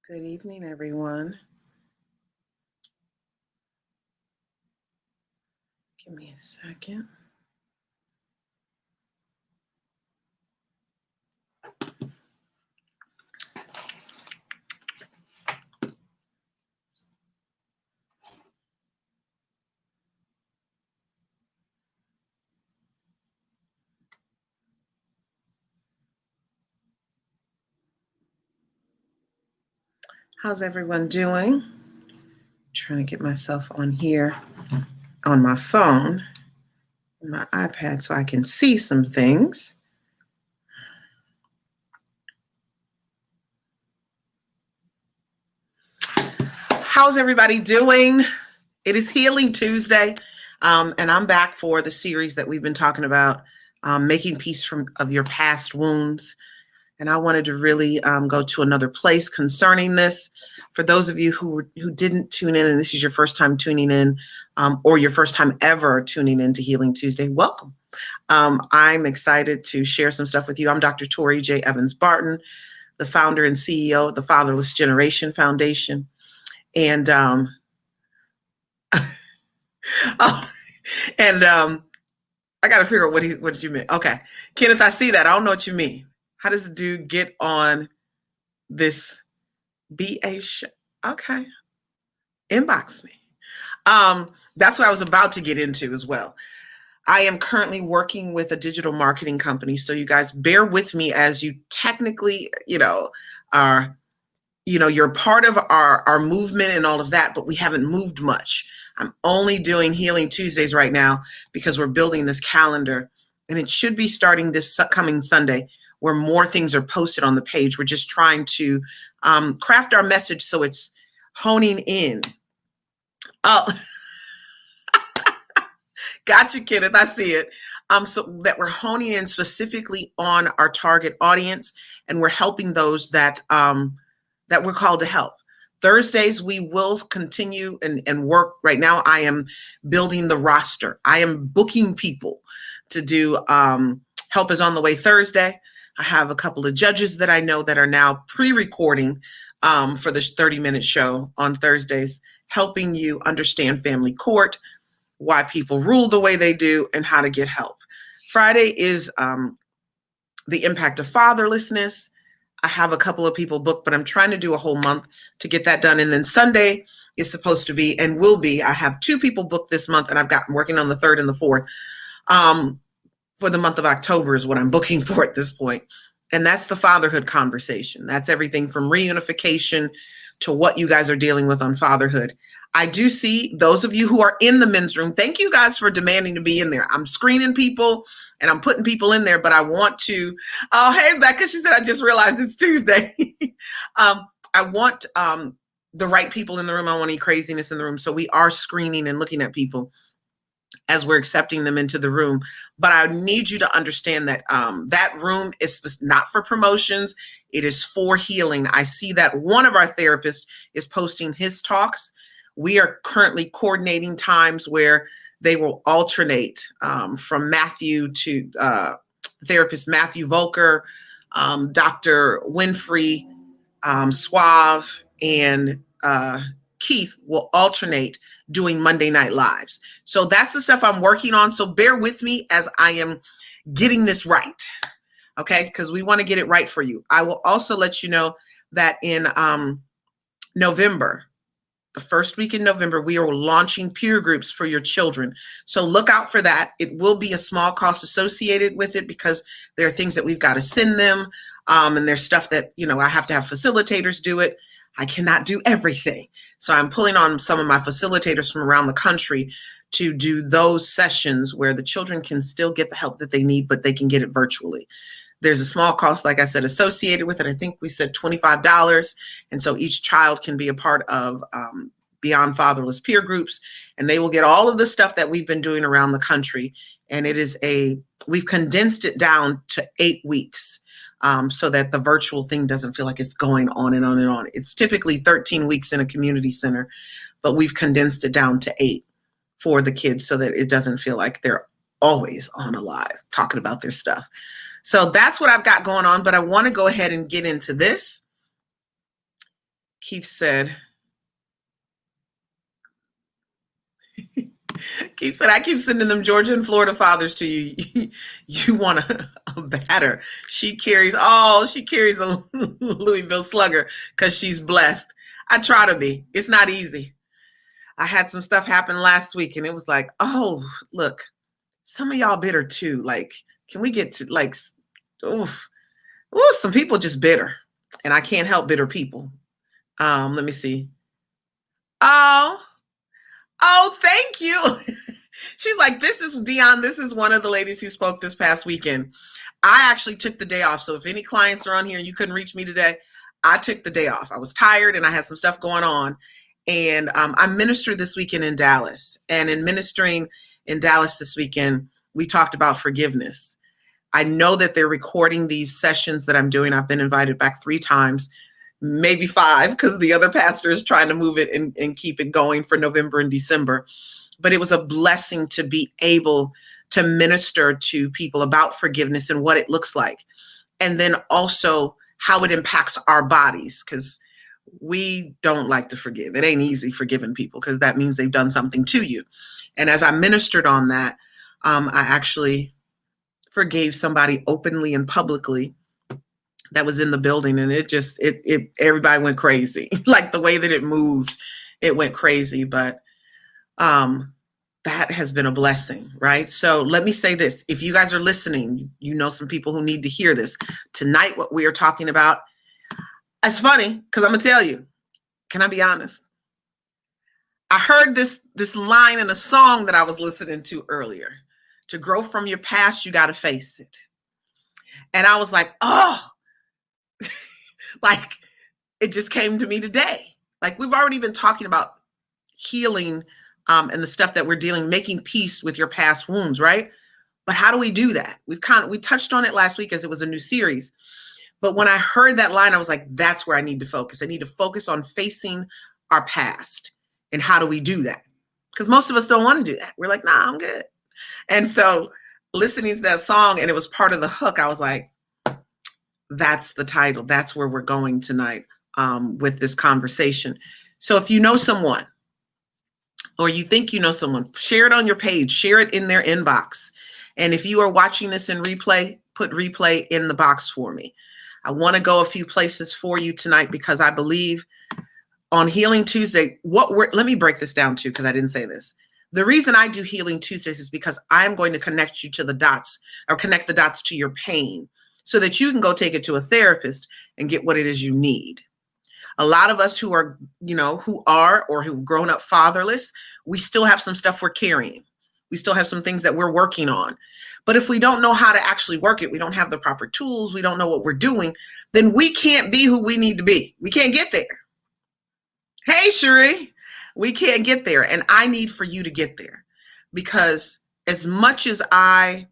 Good evening, everyone. Give me a second. How's everyone doing? Trying to get myself on here on my phone, my iPad, so I can see some things. How's everybody doing? It is Healing Tuesday, and I'm back for the series that we've been talking about, making peace of your past wounds. And I wanted to really go to another place concerning this. For those of you who didn't tune in, and this is your first time tuning in, or your first time ever tuning in to Healing Tuesday, welcome. I'm excited to share some stuff with you. I'm Dr. Tori J. Evans Barton, the founder and CEO of the Fatherless Generation Foundation. And oh, and I got to figure out what you mean. Okay, Kenneth, I see that. I don't know what you mean. How does the dude get on this BA show? Okay, inbox me. That's what I was about to get into as well. I am currently working with a digital marketing company, so you guys bear with me as you technically, are, you're part of our movement and all of that, but we haven't moved much. I'm only doing Healing Tuesdays right now because we're building this calendar, and it should be starting this coming Sunday, where more things are posted on the page. We're just trying to craft our message so it's honing in. Oh, got you, Kenneth. I see it. So that we're honing in specifically on our target audience, and we're helping those that that we're called to help. Thursdays, we will continue and work. Right now, I am building the roster. I am booking people to do Help is on the Way Thursday. I have a couple of judges that I know that are now pre-recording for the 30-minute show on Thursdays, helping you understand family court, why people rule the way they do, and how to get help. Friday is the impact of fatherlessness. I have a couple of people booked, but I'm trying to do a whole month to get that done. And then Sunday is supposed to be and will be. I have 2 people booked this month, and I'm working on the 3rd and the 4th. For the month of October is what I'm booking for at this point. And that's the fatherhood conversation. That's everything from reunification to what you guys are dealing with on fatherhood. I do see those of you who are in the men's room. Thank you guys for demanding to be in there. I'm screening people and I'm putting people in there, but I want to. Oh, hey, Becca, she said, I just realized it's Tuesday. I want the right people in the room. I want any craziness in the room. So we are screening and looking at people as we're accepting them into the room. But I need you to understand that that room is not for promotions. It is for healing. I see that one of our therapists is posting his talks. We are currently coordinating times where they will alternate from Matthew to therapist Matthew Volker, Dr. Winfrey, Suave, and Keith will alternate doing Monday Night Lives. So that's the stuff I'm working on. So bear with me as I am getting this right. Okay, because we want to get it right for you. I will also let you know that in November, the first week in November, we are launching peer groups for your children. So look out for that. It will be a small cost associated with it because there are things that we've got to send them. And there's stuff that, I have to have facilitators do it. I cannot do everything. So I'm pulling on some of my facilitators from around the country to do those sessions where the children can still get the help that they need, but they can get it virtually. There's a small cost, like I said, associated with it. I think we said $25. And so each child can be a part of Beyond Fatherless peer groups, and they will get all of the stuff that we've been doing around the country. And we've condensed it down to 8 weeks. So that the virtual thing doesn't feel like it's going on and on and on. It's typically 13 weeks in a community center, but we've condensed it down to 8 for the kids so that it doesn't feel like they're always on alive talking about their stuff. So that's what I've got going on, but I want to go ahead and get into this. Keith said, I keep sending them Georgia and Florida fathers to you. You want a batter. She carries a Louisville Slugger because she's blessed. I try to be. It's not easy. I had some stuff happen last week and it was like, oh, look, some of y'all bitter too. Like, can we get to like, some people just bitter and I can't help bitter people. Let me see. Oh, thank you. She's like, this is Dion. This is one of the ladies who spoke this past weekend. I actually took the day off. So if any clients are on here and you couldn't reach me today, I took the day off. I was tired and I had some stuff going on. And I ministered this weekend in Dallas. And in ministering in Dallas this weekend, we talked about forgiveness. I know that they're recording these sessions that I'm doing. I've been invited back 3 times, maybe 5, because the other pastor is trying to move it and keep it going for November and December. But it was a blessing to be able to minister to people about forgiveness and what it looks like. And then also how it impacts our bodies, because we don't like to forgive. It ain't easy forgiving people because that means they've done something to you. And as I ministered on that, I actually forgave somebody openly and publicly that was in the building. And it everybody went crazy. Like the way that it moved, it went crazy. But that has been a blessing, right? So let me say this. If you guys are listening, you know some people who need to hear this. Tonight, what we are talking about, it's funny because I'm going to tell you, can I be honest? I heard this line in a song that I was listening to earlier. To grow from your past, you got to face it. And I was like, oh, like it just came to me today. Like we've already been talking about healing and the stuff that we're dealing, making peace with your past wounds, right? But how do we do that? We touched on it last week as it was a new series. But when I heard that line, I was like, that's where I need to focus. I need to focus on facing our past. And how do we do that? Because most of us don't want to do that. We're like, nah, I'm good. And so listening to that song, and it was part of the hook, I was like, that's the title. That's where we're going tonight with this conversation. So if you know someone, or you think you know someone, share it on your page, share it in their inbox. And if you are watching this in replay, put replay in the box for me. I want to go a few places for you tonight because I believe on Healing Tuesday, let me break this down too, because I didn't say this. The reason I do Healing Tuesdays is because I'm going to connect you to the dots, or connect the dots to your pain so that you can go take it to a therapist and get what it is you need. A lot of us who are or who've grown up fatherless, we still have some stuff we're carrying. We still have some things that we're working on. But if we don't know how to actually work it, we don't have the proper tools, we don't know what we're doing, then we can't be who we need to be. We can't get there. Hey, Cherie, we can't get there. And I need for you to get there, because as much as I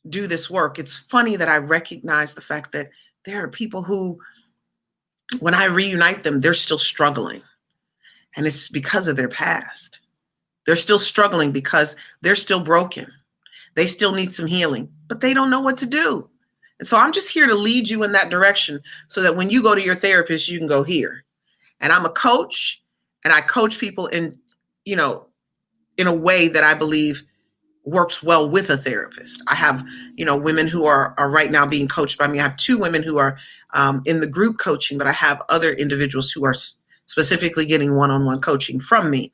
do this work, it's funny that I recognize the fact that there are people who, when I reunite them, they're still struggling. And it's because of their past. They're still struggling because they're still broken. They still need some healing, but they don't know what to do. And so I'm just here to lead you in that direction so that when you go to your therapist, you can go here. And I'm a coach, and I coach people in a way that I believe works well with a therapist. I have, women who are right now being coached by me. I have 2 women who are in the group coaching, but I have other individuals who are specifically getting one-on-one coaching from me.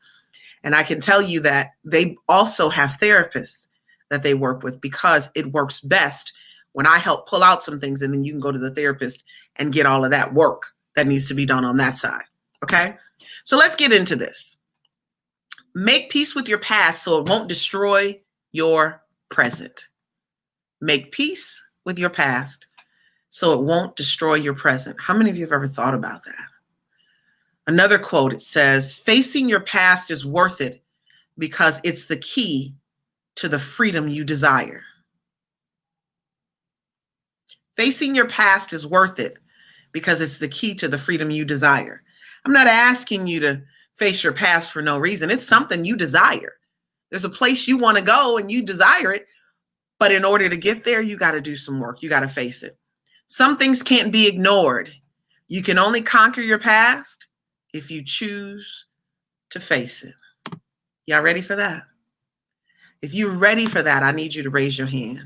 And I can tell you that they also have therapists that they work with, because it works best when I help pull out some things, and then you can go to the therapist and get all of that work that needs to be done on that side. Okay? So let's get into this. Make peace with your past so it won't destroy your present. Make peace with your past so it won't destroy your present. How many of you have ever thought about that? Another quote, it says, facing your past is worth it because it's the key to the freedom you desire. Facing your past is worth it because it's the key to the freedom you desire. I'm not asking you to face your past for no reason. It's something you desire. There's a place you want to go and you desire it. But in order to get there, you got to do some work. You got to face it. Some things can't be ignored You can only conquer your past if you choose to face it. Y'all ready for that? If you're ready for that, I need you to raise your hand.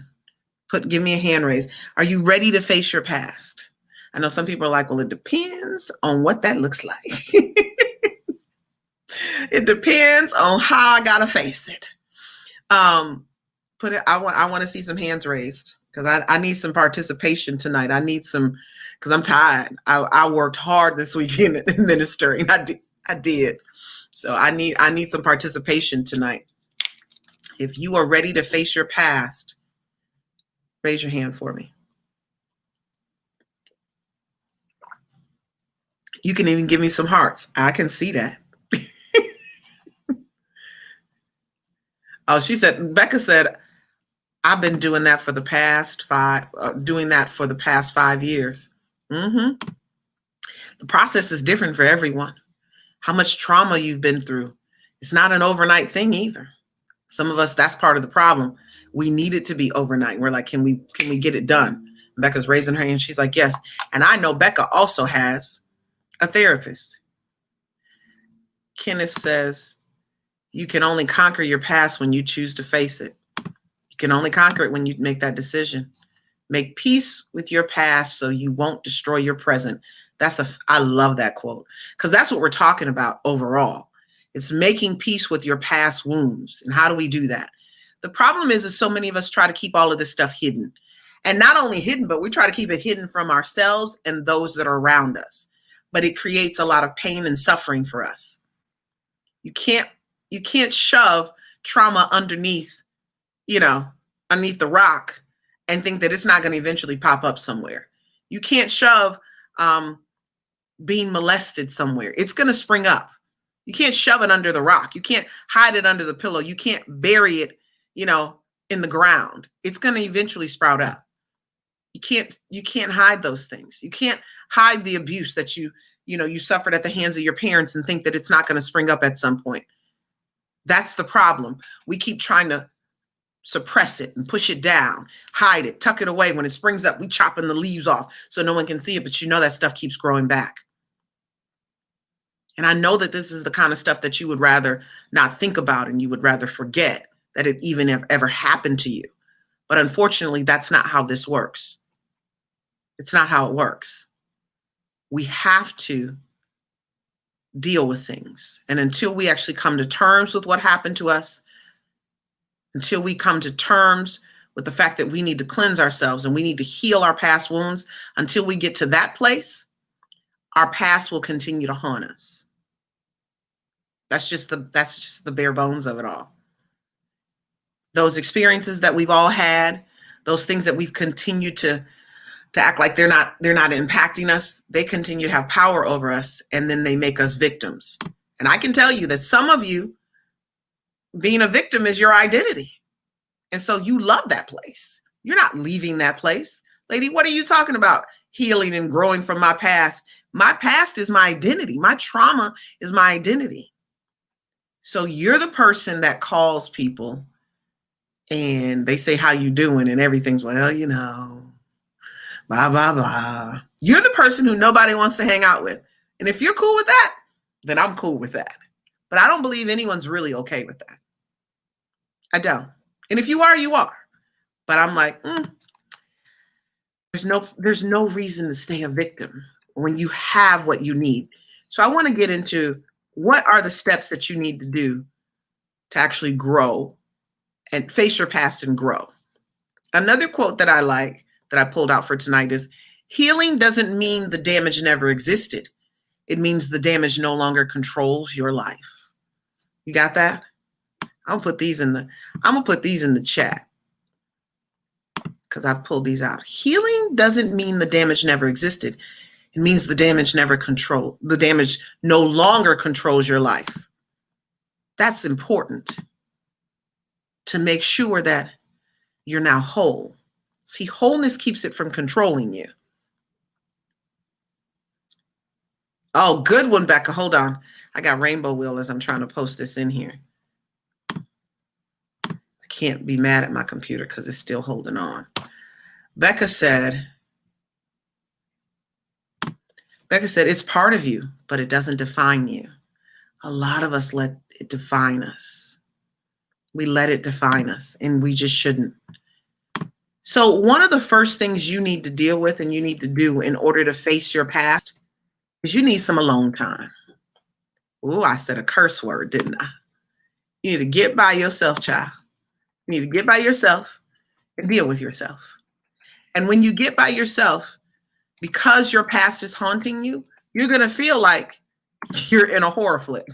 Give me a hand raise. Are you ready to face your past? I know some people are like, well, it depends on what that looks like. It depends on how I gotta face it. I want to see some hands raised because I need some participation tonight. I need some because I'm tired. I worked hard this weekend in ministering. I did. So I need some participation tonight. If you are ready to face your past, raise your hand for me. You can even give me some hearts. I can see that. Oh, Becca said, I've been doing that for the past 5 years. Mm-hmm. The process is different for everyone. How much trauma you've been through. It's not an overnight thing either. Some of us, that's part of the problem. We need it to be overnight. We're like, can we get it done? Becca's raising her hand. She's like, yes. And I know Becca also has a therapist. Kenneth says, you can only conquer your past when you choose to face it. You can only conquer it when you make that decision. Make peace with your past so you won't destroy your present. I love that quote because that's what we're talking about overall. It's making peace with your past wounds. And how do we do that? The problem is so many of us try to keep all of this stuff hidden. And not only hidden, but we try to keep it hidden from ourselves and those that are around us. But it creates a lot of pain and suffering for us. You can't shove trauma underneath the rock and think that it's not going to eventually pop up somewhere. You can't shove being molested somewhere. It's going to spring up. You can't shove it under the rock. You can't hide it under the pillow. You can't bury it, in the ground. It's going to eventually sprout up. You can't hide those things. You can't hide the abuse that you suffered at the hands of your parents and think that it's not going to spring up at some point. That's the problem. We keep trying to suppress it and push it down, hide it, tuck it away. When it springs up, we chopping the leaves off so no one can see it, but that stuff keeps growing back. And I know that this is the kind of stuff that you would rather not think about and you would rather forget that it even ever happened to you. But unfortunately, that's not how this works. It's not how it works. We have to deal with things. And until we actually come to terms with what happened to us, until we come to terms with the fact that we need to cleanse ourselves and we need to heal our past wounds, until we get to that place, our past will continue to haunt us. That's just the bare bones of it all. Those experiences that we've all had, those things that we've continued to act like they're not impacting us, they continue to have power over us, and then they make us victims. And I can tell you that some of you, being a victim is your identity. And so you love that place. You're not leaving that place. Lady, what are you talking about? Healing and growing from my past. My past is my identity. My trauma is my identity. So you're the person that calls people and they say, how you doing? And everything's, well, blah, blah, blah. You're the person who nobody wants to hang out with. And if you're cool with that, then I'm cool with that. But I don't believe anyone's really okay with that. I don't. And if you are, you are. But I'm like, there's no reason to stay a victim when you have what you need. So I want to get into what are the steps that you need to do to actually grow and face your past and grow. Another quote that I like that I pulled out for tonight is, healing doesn't mean the damage never existed. It means the damage no longer controls your life. You got that? I'm gonna put these in the chat because I've pulled these out. Healing doesn't mean the damage never existed. It means the damage no longer controls your life. That's important to make sure that you're now whole. See, wholeness keeps it from controlling you. Oh, good one, Becca. Hold on. I got rainbow wheel as I'm trying to post this in here. I can't be mad at my computer because it's still holding on. Becca said, Becca said, it's part of you, but it doesn't define you. A lot of us let it define us. We let it define us, and we just shouldn't. So one of the first things you need to deal with and you need to do in order to face your past is you need some alone time. Ooh, I said a curse word, didn't I? You need to get by yourself, child. You need to get by yourself and deal with yourself. And when you get by yourself, because your past is haunting you, you're going to feel like you're in a horror flick.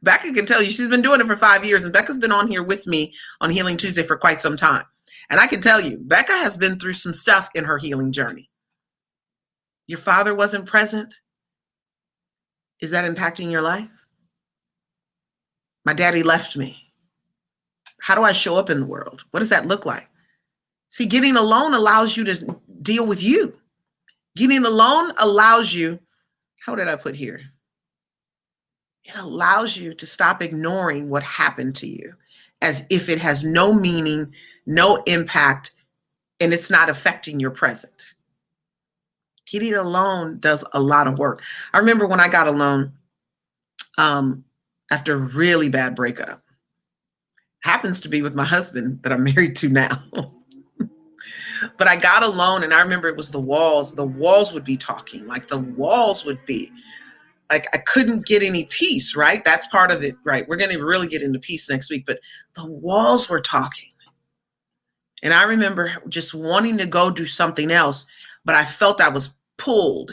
Becca can tell you she's been doing it for 5 years, and Becca's been on here with me on Healing Tuesday for quite some time. And I can tell you, Becca has been through some stuff in her healing journey. Your father wasn't present. Is that impacting your life? My daddy left me. How do I show up in the world? What does that look like? See, getting alone allows you to deal with you. Getting alone allows you, how did I put here? It allows you to stop ignoring what happened to you as if it has no meaning, no impact, and it's not affecting your present. Getting alone does a lot of work. I remember when I got alone after a really bad breakup. Happens to be with my husband that I'm married to now. But I got alone, and I remember it was the walls. The walls would be talking. Like the walls would be. Like I couldn't get any peace, right? That's part of it, right? We're going to really get into peace next week. But the walls were talking. And I remember just wanting to go do something else, but I felt I was pulled.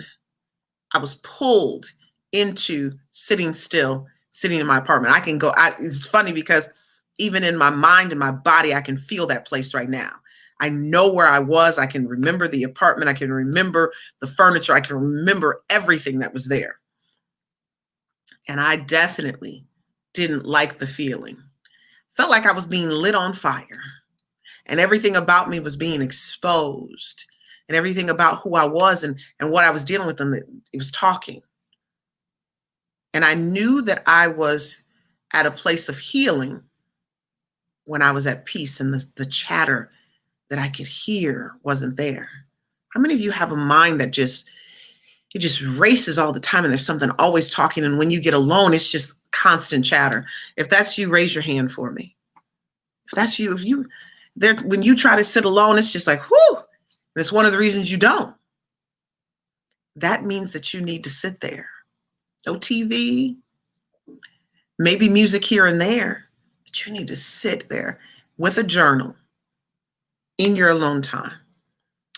I was pulled into sitting still, sitting in my apartment. It's funny because even in my mind and my body, I can feel that place right now. I know where I was. I can remember the apartment. I can remember the furniture. I can remember everything that was there. And I definitely didn't like the feeling. Felt like I was being lit on fire. And everything about me was being exposed. And everything about who I was and what I was dealing with, and it was talking. And I knew that I was at a place of healing when I was at peace, and the chatter that I could hear wasn't there. How many of you have a mind that it just races all the time, and there's something always talking, and when you get alone, it's just constant chatter? If that's you, raise your hand for me. If that's you, when you try to sit alone, it's just like, whoo, and it's one of the reasons you don't. That means that you need to sit there. No TV, maybe music here and there, but you need to sit there with a journal in your alone time.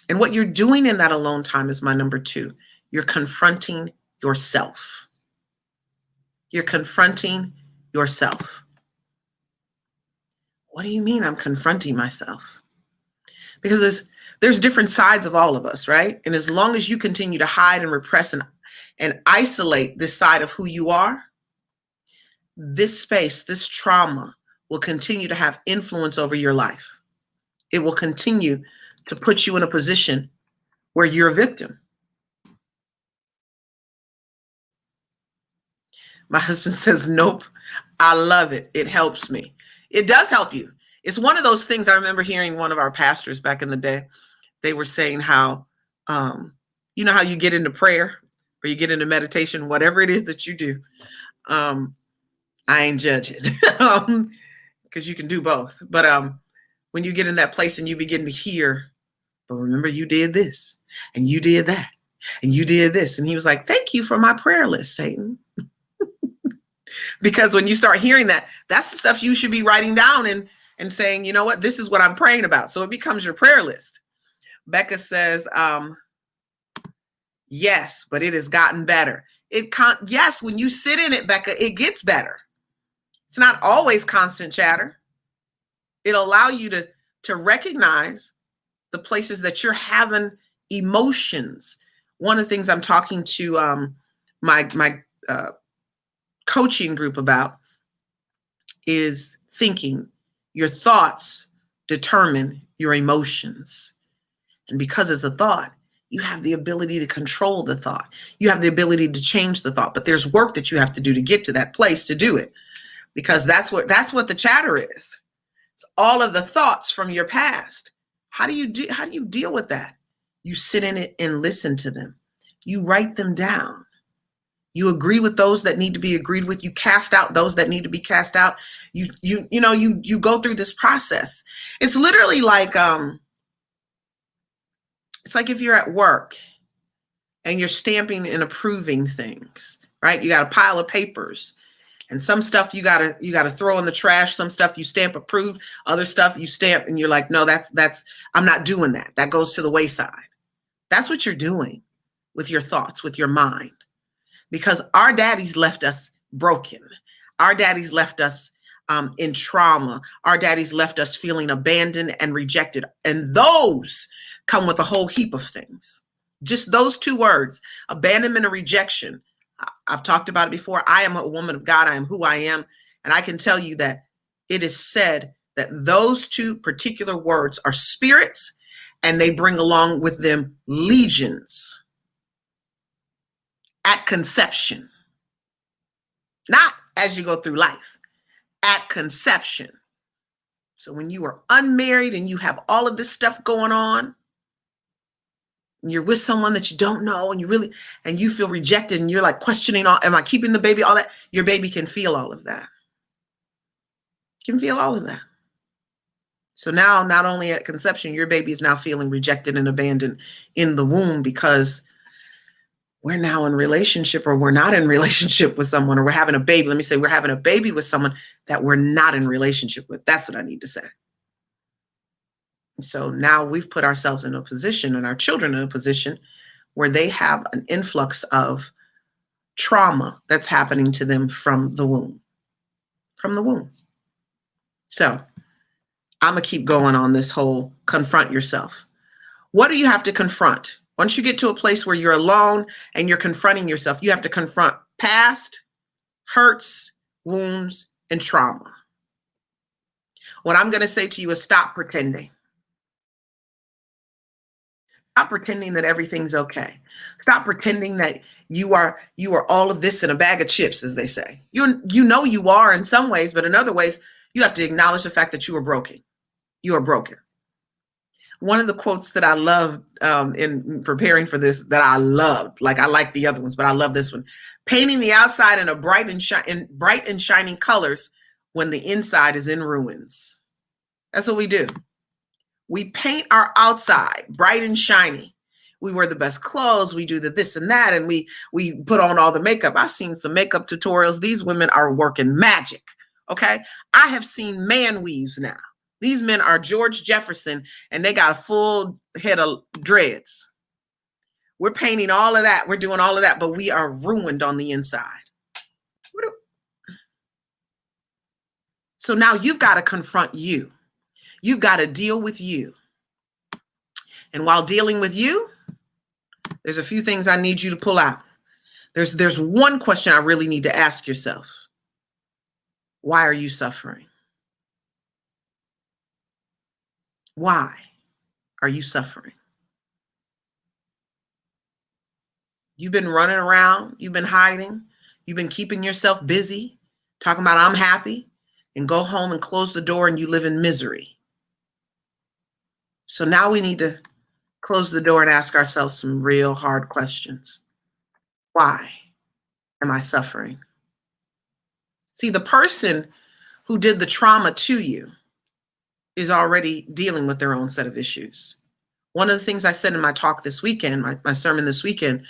And what you're doing in that alone time is my number 2. You're confronting yourself. You're confronting yourself. What do you mean I'm confronting myself? Because there's different sides of all of us, right? And as long as you continue to hide and repress and isolate this side of who you are, this space, this trauma will continue to have influence over your life. It will continue to put you in a position where you're a victim. My husband says, nope, I love it. It helps me. It does help you. It's one of those things. I remember hearing one of our pastors back in the day. They were saying how, you know how you get into prayer or you get into meditation, whatever it is that you do. I ain't judging because you can do both. But when you get in that place and you begin to hear, but remember you did this and you did that and you did this. And he was like, thank you for my prayer list, Satan. Because when you start hearing that, that's the stuff you should be writing down and saying, you know what, this is what I'm praying about. So it becomes your prayer list. Becca says, yes, but it has gotten better. Yes, when you sit in it, Becca, it gets better. It's not always constant chatter. It'll allow you to recognize the places that you're having emotions. One of the things I'm talking to my coaching group about is thinking. Your thoughts determine your emotions. And because it's a thought, you have the ability to control the thought. You have the ability to change the thought, but there's work that you have to do to get to that place to do it, because that's what the chatter is. It's all of the thoughts from your past. How do you deal with that? You sit in it and listen to them. You write them down. You agree with those that need to be agreed with. You cast out those that need to be cast out. You go through this process. It's literally like it's like if you're at work and you're stamping and approving things, right? You got a pile of papers, and some stuff you gotta throw in the trash. Some stuff you stamp approve. Other stuff you stamp and you're like, no, that's I'm not doing that. That goes to the wayside. That's what you're doing with your thoughts, with your mind. Because our daddies left us broken. Our daddies left us in trauma. Our daddies left us feeling abandoned and rejected. And those come with a whole heap of things. Just those two words, abandonment and rejection. I've talked about it before. I am a woman of God. I am who I am. And I can tell you that it is said that those two particular words are spirits, and they bring along with them legions at conception, not as you go through life, at conception. So when you are unmarried and you have all of this stuff going on, and you're with someone that you don't know, and you feel rejected, and you're like questioning, am I keeping the baby, all that, your baby can feel all of that. Can feel all of that. So now, not only at conception, your baby is now feeling rejected and abandoned in the womb because we're now in relationship, or we're not in relationship with someone, or we're having a baby. Let me say we're having a baby with someone that we're not in relationship with. That's what I need to say. So now we've put ourselves in a position, and our children in a position, where they have an influx of trauma that's happening to them from the womb. From the womb. So I'm going to keep going on this whole confront yourself. What do you have to confront? Once you get to a place where you're alone and you're confronting yourself, you have to confront past hurts, wounds, and trauma. What I'm going to say to you is stop pretending. Stop pretending that everything's okay. Stop pretending that you are all of this in a bag of chips, as they say. You know you are in some ways, but in other ways, you have to acknowledge the fact that you are broken. You are broken. One of the quotes that I loved in preparing for this, that I loved, like I like the other ones, but I love this one: painting the outside in a bright and shining colors when the inside is in ruins. That's what we do. We paint our outside bright and shiny. We wear the best clothes. We do the this and that, and we put on all the makeup. I've seen some makeup tutorials. These women are working magic. Okay, I have seen man weaves now. These men are George Jefferson, and they got a full head of dreads. We're painting all of that. We're doing all of that, but we are ruined on the inside. So now you've got to confront you. You've got to deal with you. And while dealing with you, there's a few things I need you to pull out. There's one question I really need to ask yourself. Why are you suffering? Why are you suffering? You've been running around, you've been hiding, you've been keeping yourself busy, talking about I'm happy, and go home and close the door and you live in misery. So now we need to close the door and ask ourselves some real hard questions. Why am I suffering? See, the person who did the trauma to you is already dealing with their own set of issues. One of the things I said in my talk this weekend, my sermon this weekend,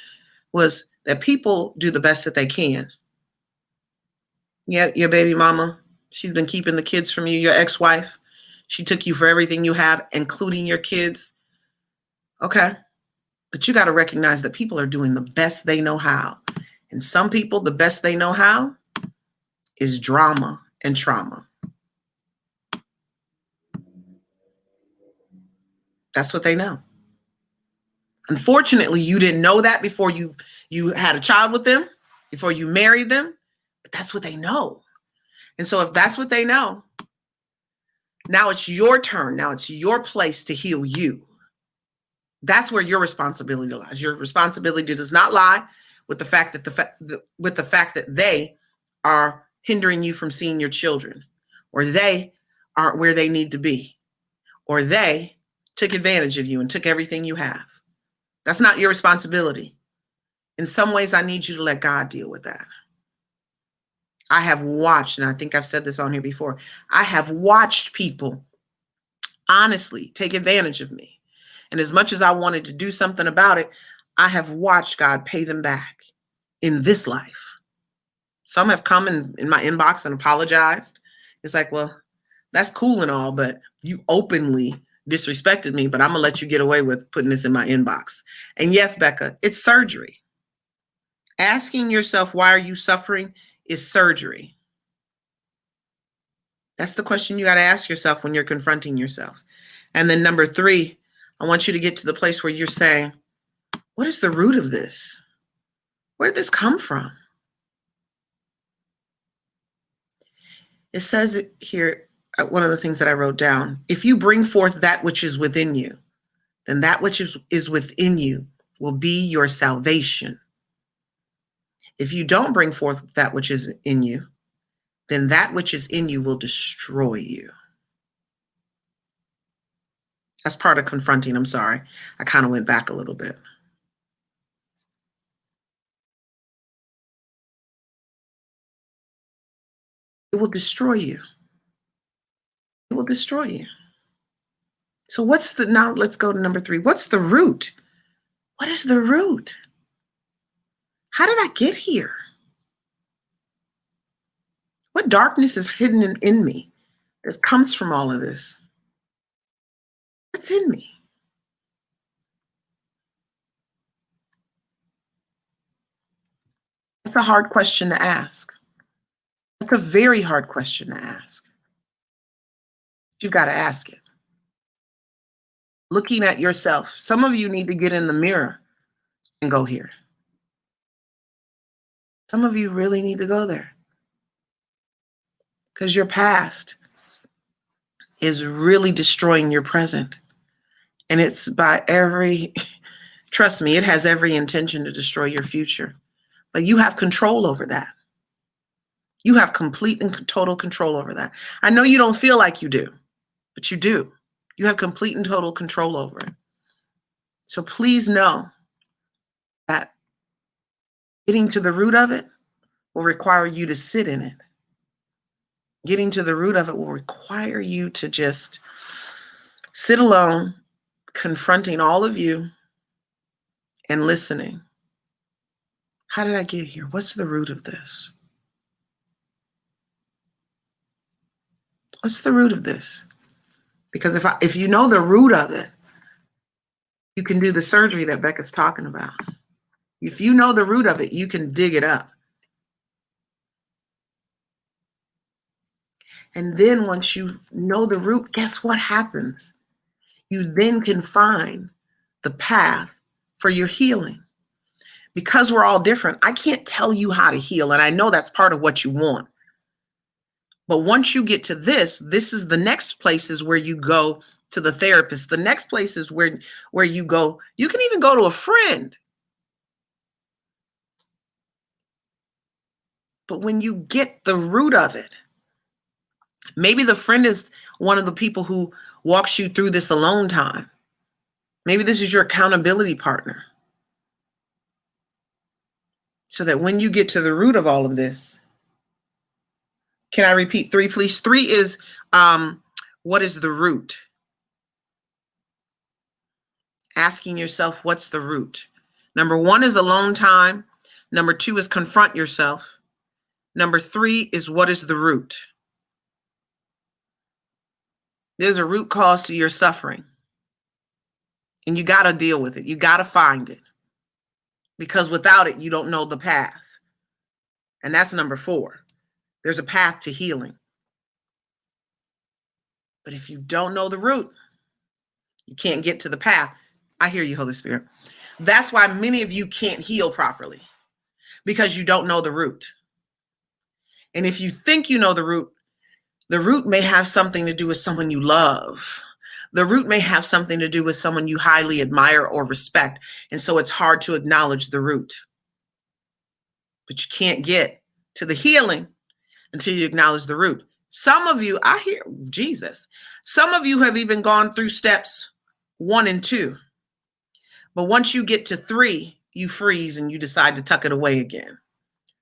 was that people do the best that they can. Yeah, your baby mama, she's been keeping the kids from you, your ex-wife. She took you for everything you have, including your kids. Okay. But you got to recognize that people are doing the best they know how. And some people, the best they know how is drama and trauma. That's what they know. Unfortunately, you didn't know that before you had a child with them, before you married them, but that's what they know. And so if that's what they know, now it's your turn. Now it's your place to heal you. That's where your responsibility lies. Your responsibility does not lie with the fact that they are hindering you from seeing your children, or they aren't where they need to be, or they took advantage of you and took everything you have. That's not your responsibility. In some ways, I need you to let God deal with that. I have watched, and I think I've said this on here before, I have watched people honestly take advantage of me. And as much as I wanted to do something about it, I have watched God pay them back in this life. Some have come in my inbox and apologized. It's like, well, that's cool and all, but you openly disrespected me, but I'm going to let you get away with putting this in my inbox. And yes, Becca, it's surgery. Asking yourself, why are you suffering, is surgery. That's the question you got to ask yourself when you're confronting yourself. And then number 3, I want you to get to the place where you're saying, what is the root of this? Where did this come from? It says it here, one of the things that I wrote down, if you bring forth that which is within you, then that which is within you will be your salvation. If you don't bring forth that which is in you, then that which is in you will destroy you. That's part of confronting. I'm sorry. I kind of went back a little bit. It will destroy you. It will destroy you. So now let's go to number 3. What's the root? What is the root? How did I get here? What darkness is hidden in me that comes from all of this? What's in me? That's a hard question to ask. That's a very hard question to ask. You've got to ask it. Looking at yourself. Some of you need to get in the mirror and go here. Some of you really need to go there. Because your past is really destroying your present. And it's trust me, it has every intention to destroy your future. But you have control over that. You have complete and total control over that. I know you don't feel like you do, but you do. You have complete and total control over it. So please know that getting to the root of it will require you to sit in it. Getting to the root of it will require you to just sit alone, confronting all of you and listening. How did I get here? What's the root of this? What's the root of this? Because if you know the root of it, you can do the surgery that Becca's talking about. If you know the root of it, you can dig it up. And then once you know the root, guess what happens? You then can find the path for your healing. Because we're all different, I can't tell you how to heal. And I know that's part of what you want. But once you get to this is the next places where you go to the therapist. The next place is where you go. You can even go to a friend. But when you get the root of it, maybe the friend is one of the people who walks you through this alone time. Maybe this is your accountability partner. So that when you get to the root of all of this, can I repeat 3, please? 3 is what is the root? Asking yourself, what's the root? Number 1 is alone time. Number 2 is confront yourself. Number 3 is what is the root? There's a root cause to your suffering. And you got to deal with it. You got to find it. Because without it, you don't know the path. And that's number 4. There's a path to healing. But if you don't know the root, you can't get to the path. I hear you, Holy Spirit. That's why many of you can't heal properly. Because you don't know the root. And if you think you know the root may have something to do with someone you love. The root may have something to do with someone you highly admire or respect. And so it's hard to acknowledge the root. But you can't get to the healing until you acknowledge the root. Some of you, I hear Jesus. Some of you have even gone through steps 1 and 2. But once you get to 3, you freeze and you decide to tuck it away again.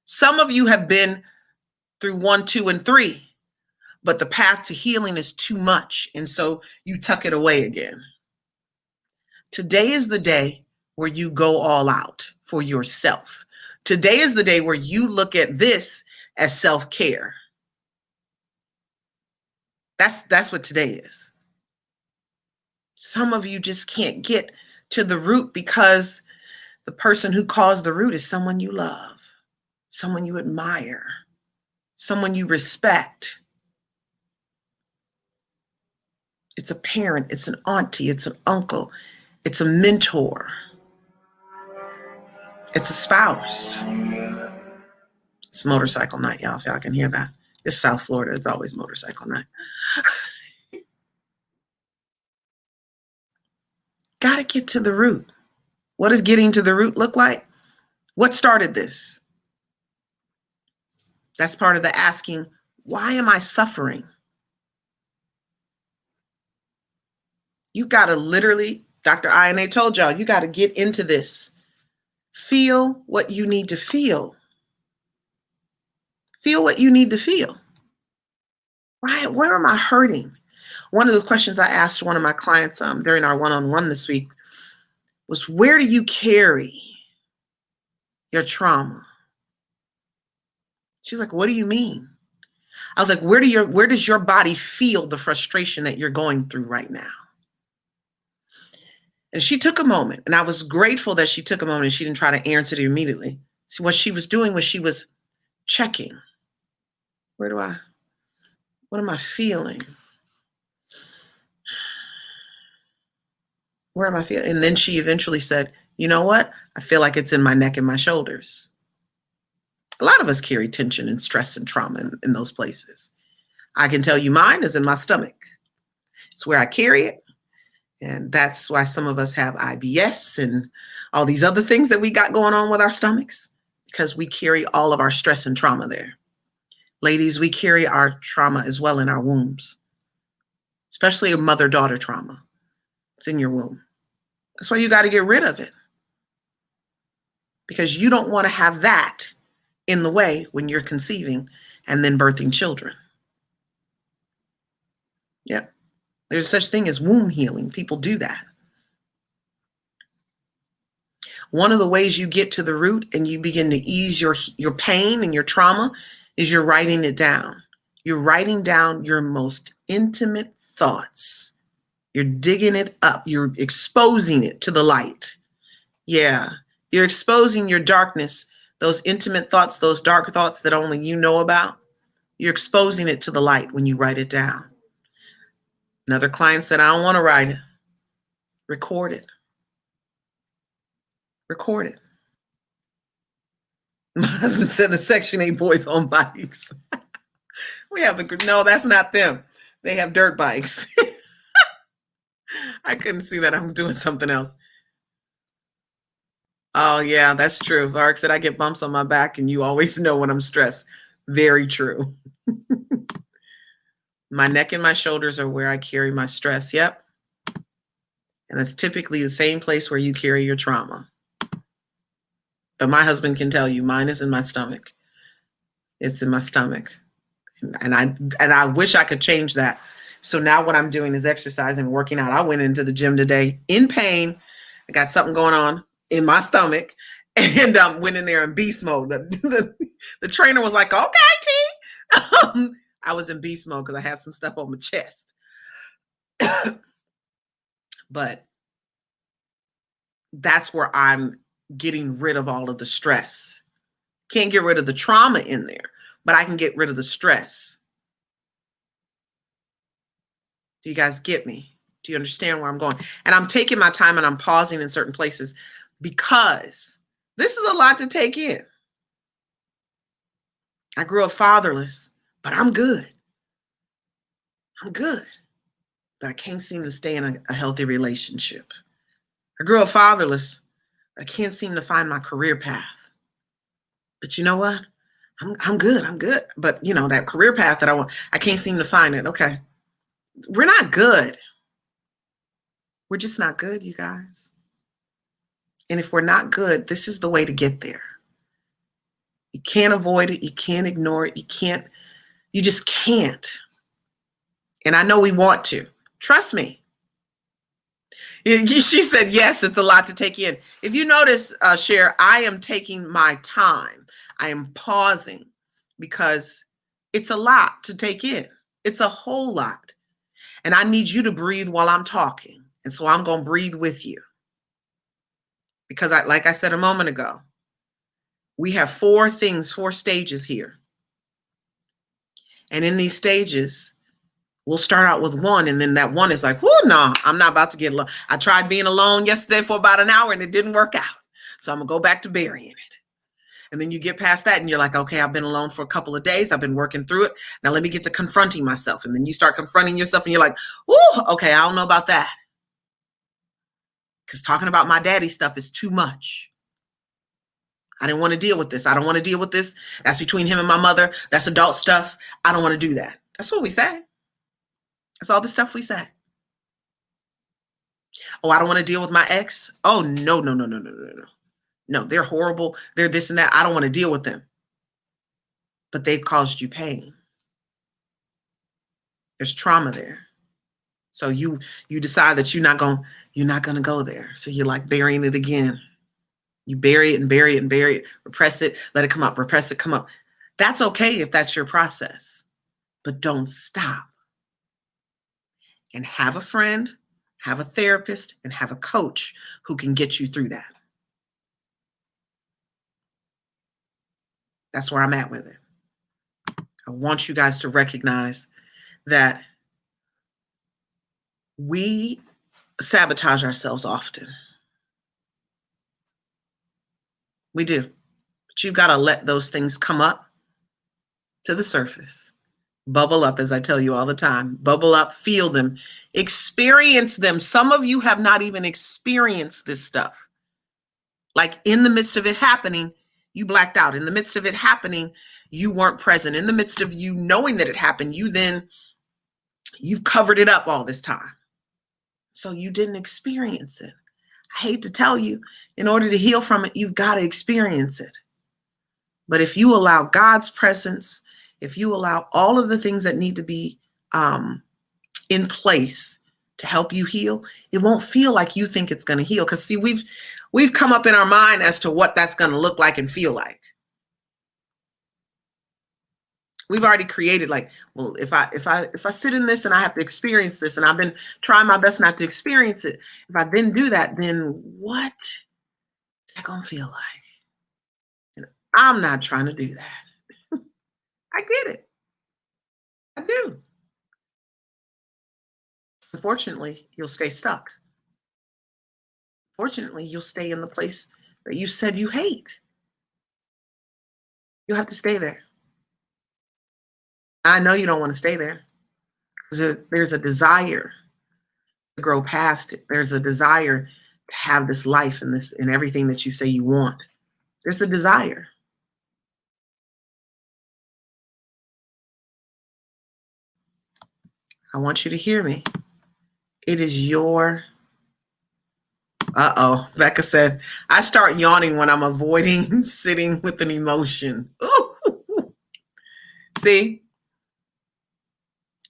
Some of you have been through 1, 2, and 3, but the path to healing is too much, and so you tuck it away again. Today is the day where you go all out for yourself. Today is the day where you look at this as self-care. That's what today is. Some of you just can't get to the root because the person who caused the root is someone you love, someone you admire, someone you respect. It's a parent, it's an auntie, it's an uncle, it's a mentor, it's a spouse. It's motorcycle night, y'all, if y'all can hear that. It's South Florida, it's always motorcycle night. Got to get to the root. What does getting to the root look like? What started this? That's part of the asking, why am I suffering? You got to literally, Dr. INA told y'all, you got to get into this. Feel what you need to feel. Feel what you need to feel. Right? Where am I hurting? One of the questions I asked one of my clients during our one-on-one this week was, where do you carry your trauma? She's like, what do you mean? I was like, where does your body feel the frustration that you're going through right now? And she took a moment, and I was grateful that she took a moment and she didn't try to answer it immediately. So what she was doing was she was checking. What am I feeling? Where am I feeling? And then she eventually said, you know what? I feel like it's in my neck and my shoulders. A lot of us carry tension and stress and trauma in those places. I can tell you mine is in my stomach. It's where I carry it. And that's why some of us have IBS and all these other things that we got going on with our stomachs, because we carry all of our stress and trauma there. Ladies, we carry our trauma as well in our wombs, especially a mother-daughter trauma. It's in your womb. That's why you got to get rid of it, because you don't want to have that in the way when you're conceiving and then birthing children. Yep. There's such thing as womb healing. People do that. One of the ways you get to the root and you begin to ease your pain and your trauma is you're writing it down. You're writing down your most intimate thoughts. You're digging it up. You're exposing it to the light. Yeah. You're exposing your darkness, those intimate thoughts, those dark thoughts that only you know about. You're exposing it to the light when you write it down. Another client said, I don't want to write it. Record it. Record it. My husband said the Section 8 boys on bikes. No, that's not them. They have dirt bikes. I couldn't see that. I'm doing something else. Oh, yeah, that's true. Vark said I get bumps on my back and you always know when I'm stressed. Very true. My neck and my shoulders are where I carry my stress. Yep. And that's typically the same place where you carry your trauma. But my husband can tell you mine is in my stomach. It's in my stomach. And I wish I could change that. So now what I'm doing is exercising and working out. I went into the gym today in pain. I got something going on in my stomach and went in there in beast mode. The trainer was like, okay, T. I was in beast mode because I had some stuff on my chest. But that's where I'm getting rid of all of the stress. Can't get rid of the trauma in there, but I can get rid of the stress. Do you guys get me? Do you understand where I'm going? And I'm taking my time and I'm pausing in certain places because this is a lot to take in. I grew up fatherless, but I'm good. I'm good. But I can't seem to stay in a healthy relationship. I grew up fatherless. I can't seem to find my career path. But you know what? I'm good. I'm good. But you know, that career path that I want, I can't seem to find it. Okay. We're not good. We're just not good, you guys. And if we're not good, this is the way to get there. You can't avoid it. You can't ignore it. You just can't. And I know we want to. Trust me. She said, yes, it's a lot to take in. If you notice, Cher, I am taking my time. I am pausing because it's a lot to take in. It's a whole lot. And I need you to breathe while I'm talking. And so I'm going to breathe with you. Because like I said a moment ago, we have four stages here. And in these stages, we'll start out with one, and then that one is like, whoo, no, I'm not about to get alone. I tried being alone yesterday for about an hour and it didn't work out. So I'm going to go back to burying it. And then you get past that and you're like, okay, I've been alone for a couple of days. I've been working through it. Now let me get to confronting myself. And then you start confronting yourself and you're like, ooh, okay, I don't know about that. Because talking about my daddy stuff is too much. I didn't want to deal with this. I don't want to deal with this. That's between him and my mother. That's adult stuff. I don't want to do that. That's what we say. That's all the stuff we say. Oh, I don't want to deal with my ex. Oh, no. No, they're horrible. They're this and that. I don't want to deal with them. But they've caused you pain. There's trauma there. So you decide that you're not going to go there. So you're like burying it again. You bury it and bury it and bury it, repress it, let it come up, repress it, come up. That's okay if that's your process, but don't stop. And have a friend, have a therapist, and have a coach who can get you through that. That's where I'm at with it. I want you guys to recognize that we sabotage ourselves often. We do. But you've got to let those things come up to the surface. Bubble up, as I tell you all the time. Bubble up, feel them, experience them. Some of you have not even experienced this stuff. Like in the midst of it happening, you blacked out. In the midst of it happening, you weren't present. In the midst of you knowing that it happened, you've covered it up all this time. So you didn't experience it. I hate to tell you, in order to heal from it, you've got to experience it. But if you allow God's presence, if you allow all of the things that need to be in place to help you heal, it won't feel like you think it's going to heal. Because see, we've come up in our mind as to what that's going to look like and feel like. We've already created like, well, if I sit in this and I have to experience this, and I've been trying my best not to experience it, if I then do that, then what is that gonna feel like? And I'm not trying to do that. I get it. I do. Unfortunately, you'll stay stuck. Fortunately, you'll stay in the place that you said you hate. You'll have to stay there. I know you don't want to stay there. There's a desire to grow past it. There's a desire to have this life and everything that you say you want. There's a desire. I want you to hear me. It is your, Becca said, I start yawning when I'm avoiding sitting with an emotion. Ooh. See,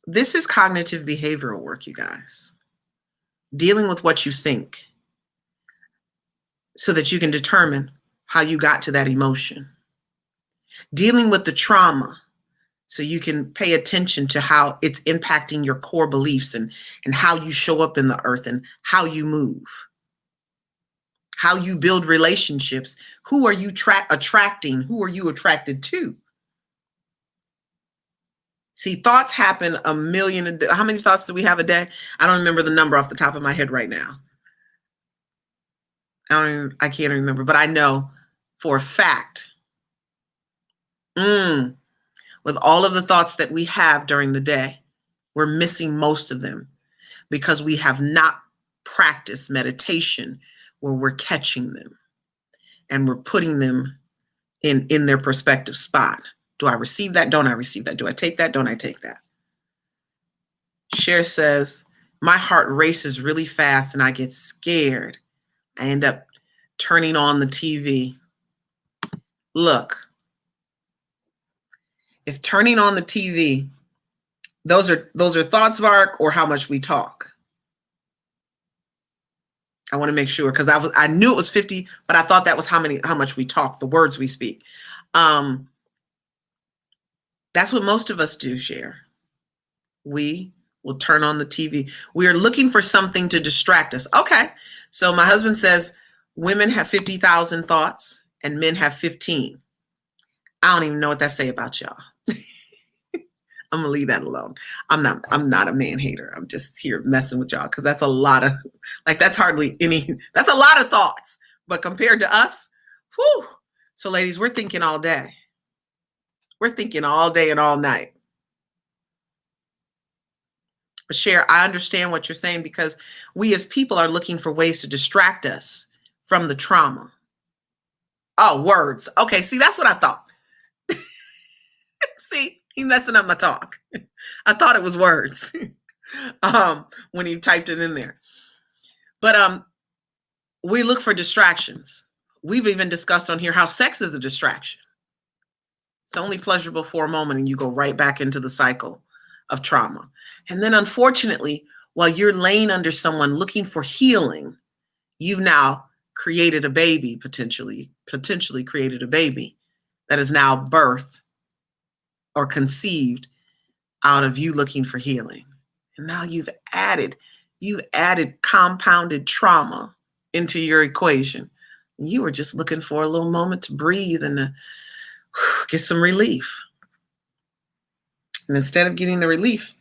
this is cognitive behavioral work, you guys. Dealing with what you think so that you can determine how you got to that emotion. Dealing with the trauma so you can pay attention to how it's impacting your core beliefs and how you show up in the earth and how you move, how you build relationships. Who are you attracting? Who are you attracted to? See, thoughts happen a million. How many thoughts do we have a day? I don't remember the number off the top of my head right now. I can't remember, but I know for a fact, with all of the thoughts that we have during the day, we're missing most of them because we have not practiced meditation where we're catching them and we're putting them in their perspective spot. Do I receive that? Don't I receive that? Do I take that? Don't I take that? Cher says, my heart races really fast and I get scared. I end up turning on the TV. Look, if turning on the TV, those are thoughts, Vark, or how much we talk. I want to make sure, because I knew it was 50, but I thought that was how much we talk, the words we speak. That's what most of us do, Cher. We will turn on the TV. We are looking for something to distract us. Okay, so my husband says women have 50,000 thoughts and men have 15. I don't even know what that say about y'all. I'm gonna leave that alone. I'm not a man hater. I'm just here messing with y'all, because that's a lot of, that's hardly any, that's a lot of thoughts. But compared to us, whew. So ladies, we're thinking all day. We're thinking all day and all night. But Cher, I understand what you're saying, because we as people are looking for ways to distract us from the trauma. Oh, words. Okay, see, that's what I thought. See, he messing up my talk. I thought it was words when he typed it in there. But we look for distractions. We've even discussed on here how sex is a distraction. It's only pleasurable for a moment, and you go right back into the cycle of trauma. And then unfortunately, while you're laying under someone looking for healing, you've now created a baby, potentially created a baby that is now birthed or conceived out of you looking for healing. And now you've added compounded trauma into your equation. You were just looking for a little moment to breathe and to get some relief. And instead of getting the relief,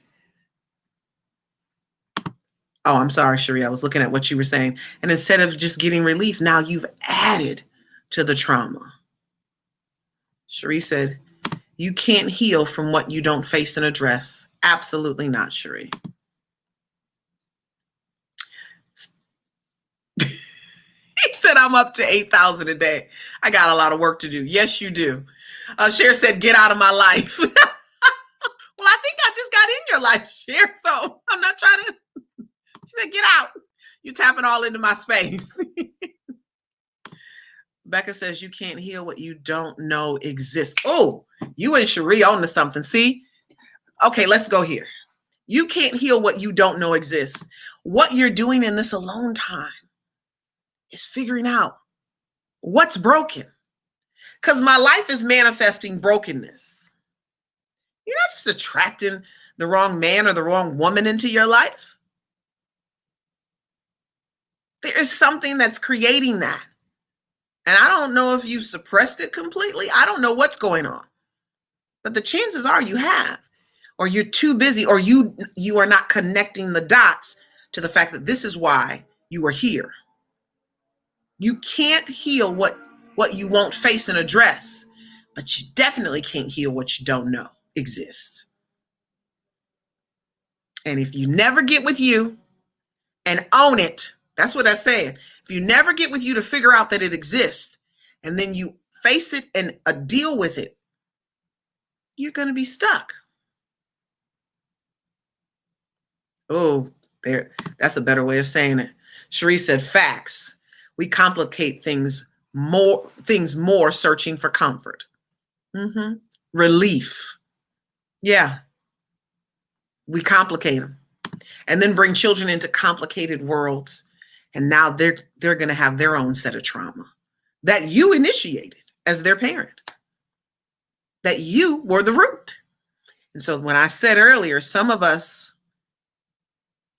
oh, I'm sorry, Cherie, I was looking at what you were saying. And instead of just getting relief, now you've added to the trauma. Cherie said, you can't heal from what you don't face and address. Absolutely not, Cherie. He said, I'm up to 8,000 a day. I got a lot of work to do. Yes, you do. Cher said, get out of my life. Well, I think I just got in your life, Cher, so I'm not trying to. She said, get out. You're tapping all into my space. Becca says, you can't heal what you don't know exists. Oh, you and Cherie on to something. See? Okay, let's go here. You can't heal what you don't know exists. What you're doing in this alone time is figuring out what's broken. Because my life is manifesting brokenness. You're not just attracting the wrong man or the wrong woman into your life. There is something that's creating that. And I don't know if you've suppressed it completely. I don't know what's going on. But the chances are you have, or you're too busy, or you are not connecting the dots to the fact that this is why you are here. You can't heal what you won't face and address, but you definitely can't heal what you don't know exists. And if you never get with you and own it, that's what I said. If you never get with you to figure out that it exists, and then you face it and deal with it, you're going to be stuck. Oh, there. That's a better way of saying it. Cherie said, facts. We complicate things more searching for comfort. Relief. Yeah. We complicate them. And then bring children into complicated worlds. And now they're going to have their own set of trauma that you initiated as their parent, that you were the root. And so when I said earlier, some of us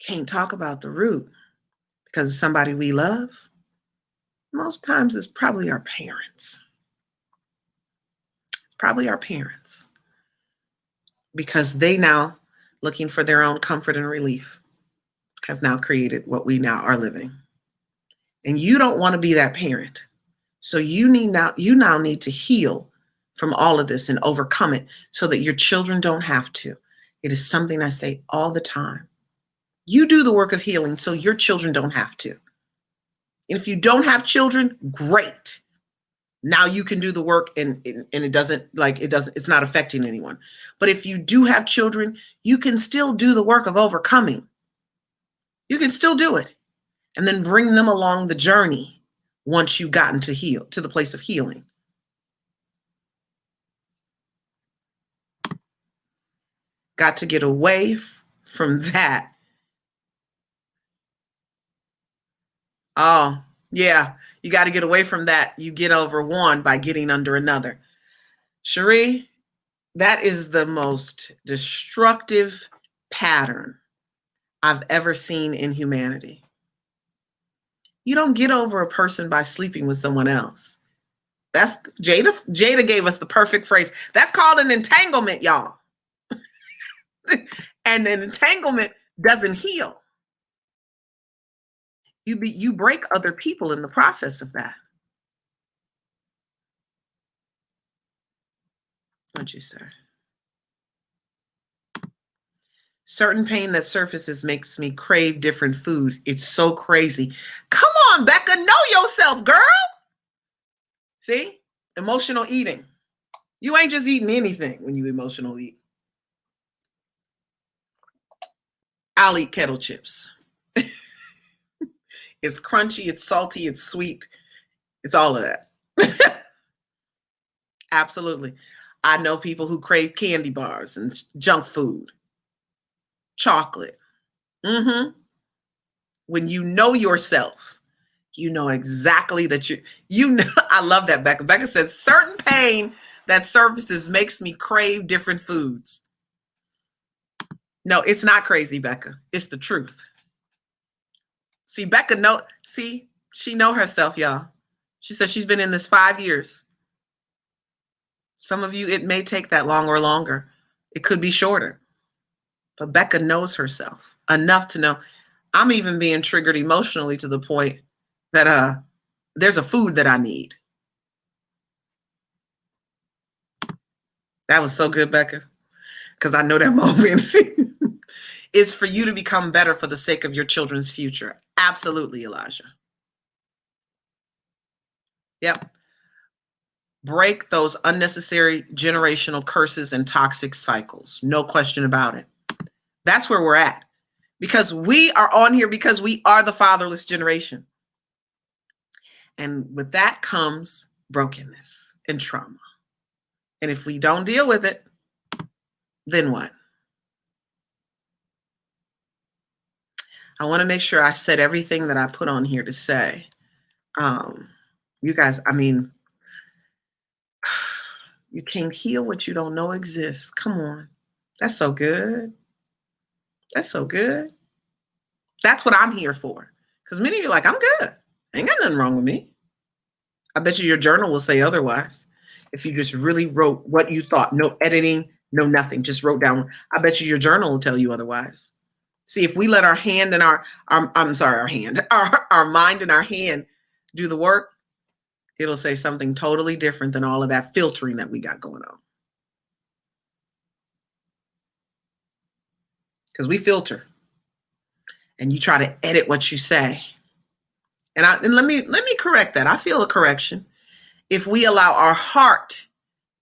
can't talk about the root because of somebody we love, most times it's probably our parents. It's probably our parents, because they now, looking for their own comfort and relief, has now created what we now are living. And you don't want to be that parent. So you now need to heal from all of this and overcome it so that your children don't have to. It is something I say all the time. You do the work of healing so your children don't have to. And if you don't have children, great. Now you can do the work and it's not affecting anyone. But if you do have children, you can still do the work of overcoming. You can still do it. And then bring them along the journey once you've gotten to the place of healing. Got to get away from that. Oh, yeah. You got to get away from that. You get over one by getting under another. Cherie, that is the most destructive pattern I've ever seen in humanity. You don't get over a person by sleeping with someone else. That's Jada gave us the perfect phrase. That's called an entanglement, y'all. And an entanglement doesn't heal. You break other people in the process of that. What'd you say? Certain pain that surfaces makes me crave different food. It's so crazy. Come on, Becca, know yourself, girl. See? Emotional eating. You ain't just eating anything when you emotional eat. I'll eat kettle chips. It's crunchy, it's salty, it's sweet. It's all of that. Absolutely. I know people who crave candy bars and junk food, chocolate. When you know yourself, you know exactly that you know. I love that, Becca. Becca said, certain pain that surfaces makes me crave different foods. No, it's not crazy, Becca. It's the truth. See, Becca she know herself, y'all. She said she's been in this 5 years. Some of you, it may take that long or longer. It could be shorter. But Becca knows herself enough to know I'm even being triggered emotionally to the point that there's a food that I need. That was so good, Becca, because I know that moment. It's for you to become better for the sake of your children's future. Absolutely, Elijah. Yep. Break those unnecessary generational curses and toxic cycles. No question about it. That's where we're at. Because we are on here because we are the fatherless generation. And with that comes brokenness and trauma. And if we don't deal with it, then what? I want to make sure I said everything that I put on here to say. You guys, I mean, you can't heal what you don't know exists. Come on. That's so good. That's so good. That's what I'm here for. Because many of you are like, I'm good. Ain't got nothing wrong with me. I bet you your journal will say otherwise. If you just really wrote what you thought, no editing, no nothing, just wrote down, I bet you your journal will tell you otherwise. See, if we let our hand and our mind and our hand do the work, it'll say something totally different than all of that filtering that we got going on. Because we filter and you try to edit what you say. And let me correct that. I feel a correction. If we allow our heart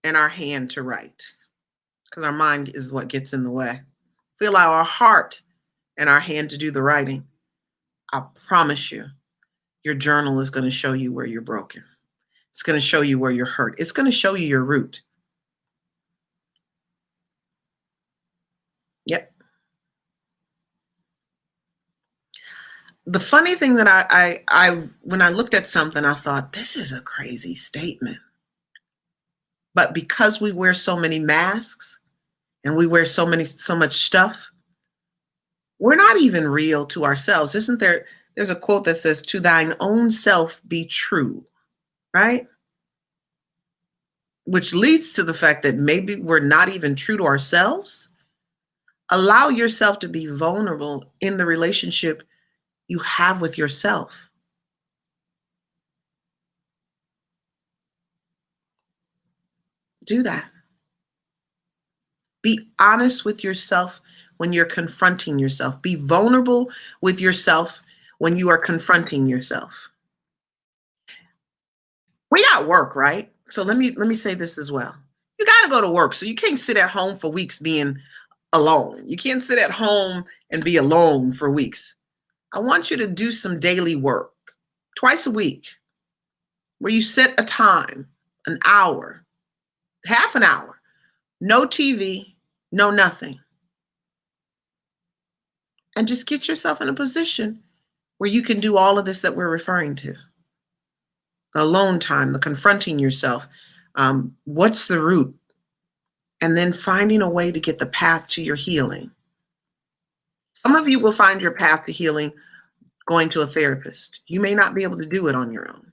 and our hand to write, because our mind is what gets in the way. If we allow our heart and our hand to do the writing, I promise you, your journal is going to show you where you're broken. It's going to show you where you're hurt. It's going to show you your root. Yep. The funny thing that I when I looked at something, I thought, this is a crazy statement. But because we wear so many masks and we wear so much stuff, we're not even real to ourselves. Isn't there? There's a quote that says, to thine own self be true, right? Which leads to the fact that maybe we're not even true to ourselves. Allow yourself to be vulnerable in the relationship you have with yourself. Do that. Be honest with yourself when you're confronting yourself. Be vulnerable with yourself when you are confronting yourself. We got work, right? So let me say this as well. You got to go to work. So you can't sit at home for weeks being alone. You can't sit at home and be alone for weeks. I want you to do some daily work twice a week. where you set a time, an hour, half an hour, no TV, no nothing. And just get yourself in a position where you can do all of this that we're referring to. Alone time, the confronting yourself. What's the root? And then finding a way to get the path to your healing. Some of you will find your path to healing going to a therapist. You may not be able to do it on your own.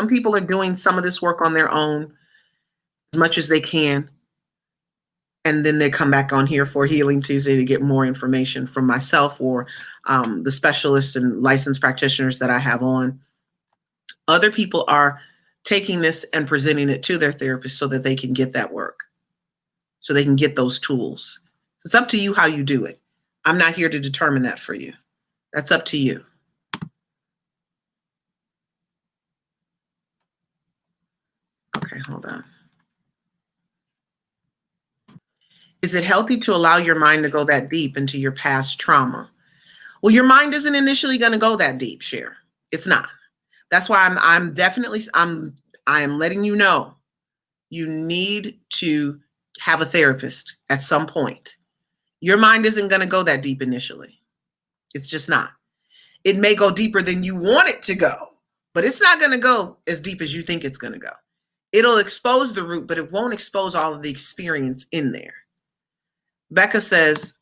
Some people are doing some of this work on their own as much as they can. And then they come back on here for Healing Tuesday to get more information from myself or the specialists and licensed practitioners that I have on. Other people are taking this and presenting it to their therapist so that they can get that work, so they can get those tools. It's up to you how you do it. I'm not here to determine that for you. That's up to you. Okay, hold on. Is it healthy to allow your mind to go that deep into your past trauma? Well, your mind isn't initially going to go that deep, Cher. It's not. That's why I am letting you know you need to have a therapist at some point. Your mind isn't going to go that deep initially. It's just not. It may go deeper than you want it to go, but it's not going to go as deep as you think it's going to go. It'll expose the root, but it won't expose all of the experience in there. Becca says,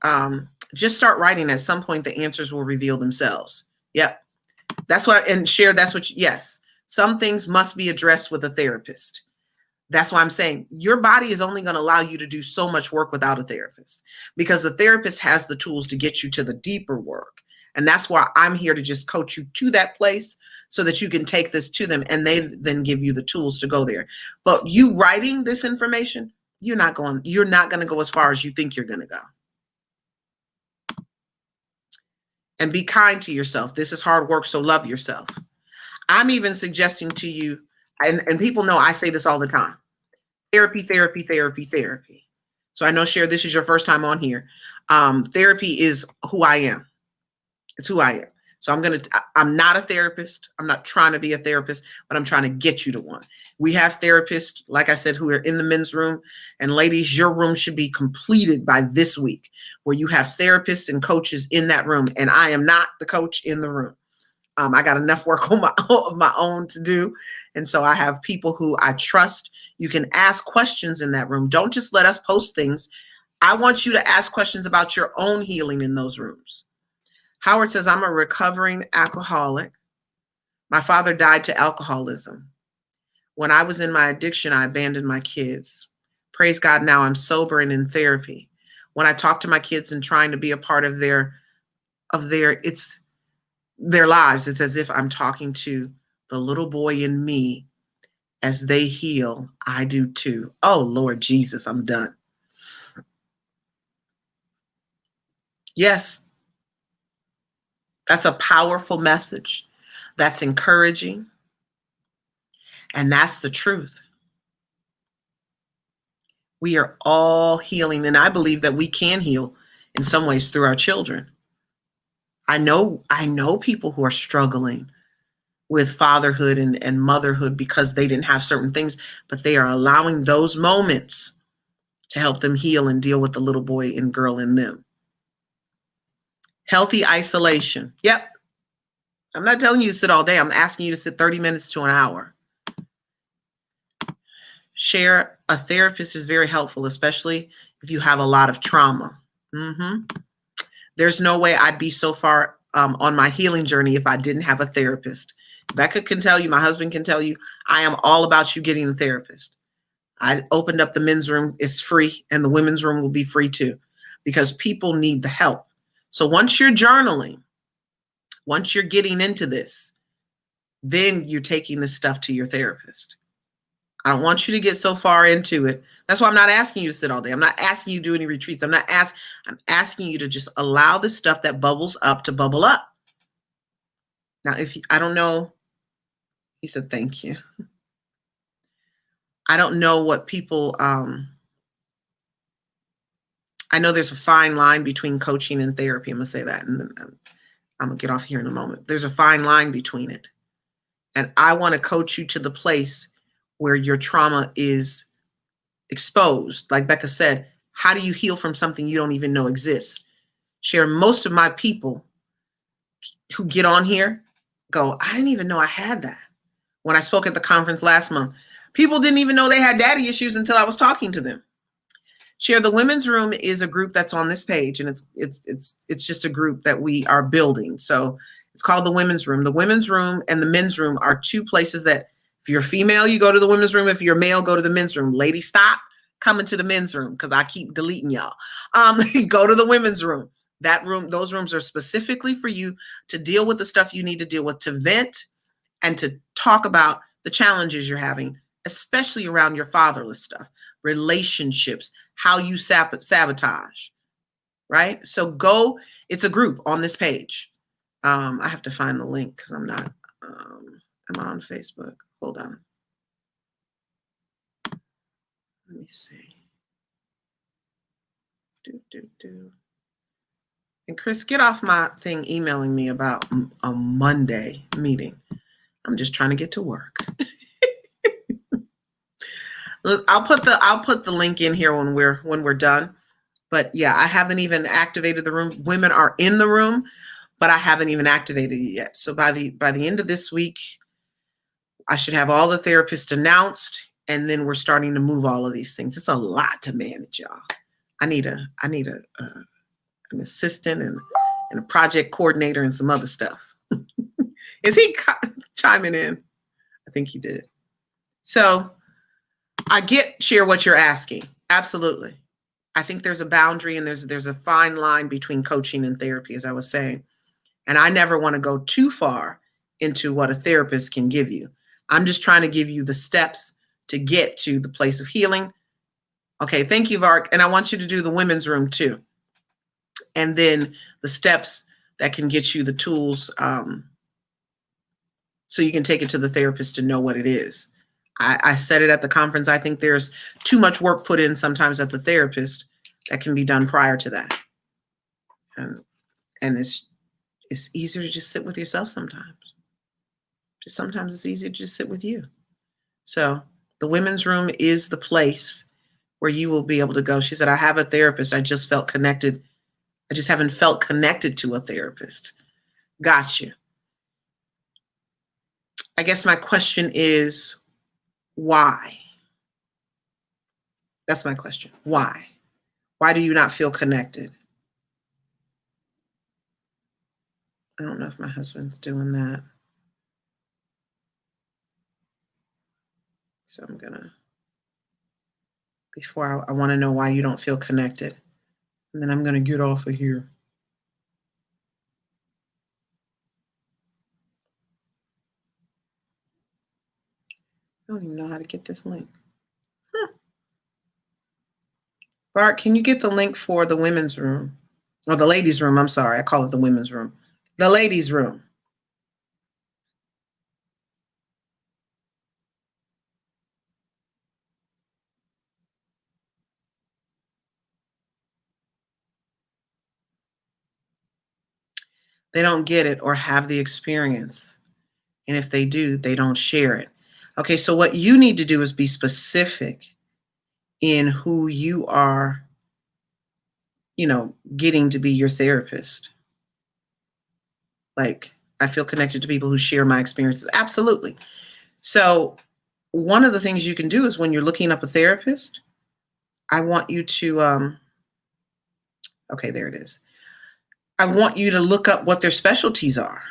just start writing. At some point, the answers will reveal themselves. Yep. That's what, and Cher, that's what, yes. Some things must be addressed with a therapist. That's why I'm saying your body is only going to allow you to do so much work without a therapist, because the therapist has the tools to get you to the deeper work. And that's why I'm here to just coach you to that place so that you can take this to them and they then give you the tools to go there. But you writing this information, you're not going to go as far as you think you're going to go. And be kind to yourself. This is hard work, so love yourself. I'm even suggesting to you, and people know I say this all the time, therapy, therapy, therapy, therapy. So I know, Cher, this is your first time on here. Therapy is who I am. It's who I am. So I'm not a therapist. I'm not trying to be a therapist, but I'm trying to get you to one. We have therapists, like I said, who are in the men's room. And ladies, your room should be completed by this week, where you have therapists and coaches in that room. And I am not the coach in the room. I got enough work on my own to do. And so I have people who I trust. You can ask questions in that room. Don't just let us post things. I want you to ask questions about your own healing in those rooms. Howard says, I'm a recovering alcoholic. My father died to alcoholism. When I was in my addiction, I abandoned my kids. Praise God, now I'm sober and in therapy. When I talk to my kids and trying to be a part of their lives, it's as if I'm talking to the little boy in me. As they heal, I do too. Oh, Lord Jesus, I'm done. Yes. That's a powerful message. That's encouraging. And that's the truth. We are all healing. And I believe that we can heal in some ways through our children. I know people who are struggling with fatherhood and motherhood because they didn't have certain things, but they are allowing those moments to help them heal and deal with the little boy and girl in them. Healthy isolation. Yep. I'm not telling you to sit all day. I'm asking you to sit 30 minutes to an hour. Cher, a therapist is very helpful, especially if you have a lot of trauma. There's no way I'd be so far on my healing journey if I didn't have a therapist. Becca can tell you, my husband can tell you, I am all about you getting a therapist. I opened up the men's room. It's free, and the women's room will be free too, because people need the help. So once you're journaling, once you're getting into this, then you're taking this stuff to your therapist. I don't want you to get so far into it. That's why I'm not asking you to sit all day. I'm not asking you to do any retreats. I'm asking you to just allow the stuff that bubbles up to bubble up. Now, I don't know, he said, thank you. I don't know what people, I know there's a fine line between coaching and therapy. I'm going to say that, and then I'm going to get off here in a moment. There's a fine line between it. And I want to coach you to the place where your trauma is exposed. Like Becca said, how do you heal from something you don't even know exists? Share, most of my people who get on here go, I didn't even know I had that. When I spoke at the conference last month, people didn't even know they had daddy issues until I was talking to them. Share, the Women's Room is a group that's on this page, and it's just a group that we are building. So it's called the Women's Room. The Women's Room and the Men's Room are two places that if you're female, you go to the Women's Room. If you're male, go to the Men's Room. Ladies, stop coming to the Men's Room because I keep deleting y'all. Go to the Women's Room. That room, those rooms are specifically for you to deal with the stuff you need to deal with, to vent and to talk about the challenges you're having, especially around your fatherless stuff, relationships, how you sabotage, right? So go, it's a group on this page. I have to find the link because I'm not, am I on Facebook? Hold on. Let me see. And Chris, get off my thing emailing me about a Monday meeting. I'm just trying to get to work. I'll put the link in here when we're done. But yeah, I haven't even activated the room. Women are in the room, but I haven't even activated it yet. So by the end of this week, I should have all the therapists announced, and then we're starting to move all of these things. It's a lot to manage, y'all. I need an assistant and a project coordinator and some other stuff. Is he chiming in? I think he did. So I share what you're asking. Absolutely. I think there's a boundary and there's a fine line between coaching and therapy, as I was saying. And I never want to go too far into what a therapist can give you. I'm just trying to give you the steps to get to the place of healing. Okay, thank you, Vark. And I want you to do the Women's Room too. And then the steps that can get you the tools so you can take it to the therapist to know what it is. I said it at the conference. I think there's too much work put in sometimes at the therapist that can be done prior to that. And it's easier to just sit with yourself sometimes. Just sometimes it's easier to just sit with you. So the Women's Room is the place where you will be able to go. She said, I have a therapist. I just felt connected. I just haven't felt connected to a therapist. Got you. I guess my question is, why? That's my question. Why? Why do you not feel connected? I don't know if my husband's doing that. So I'm gonna, before I wanna know why you don't feel connected. And then I'm gonna get off of here. I don't even know how to get this link. Bart, can you get the link for the Women's Room? Or the Ladies' Room, I'm sorry. I call it the Women's Room. The Ladies' Room. They don't get it or have the experience. And if they do, they don't share it. Okay, so what you need to do is be specific in who you are, getting to be your therapist. Like, I feel connected to people who share my experiences. Absolutely. So one of the things you can do is when you're looking up a therapist, I want you to, okay, there it is. I want you to look up what their specialties are.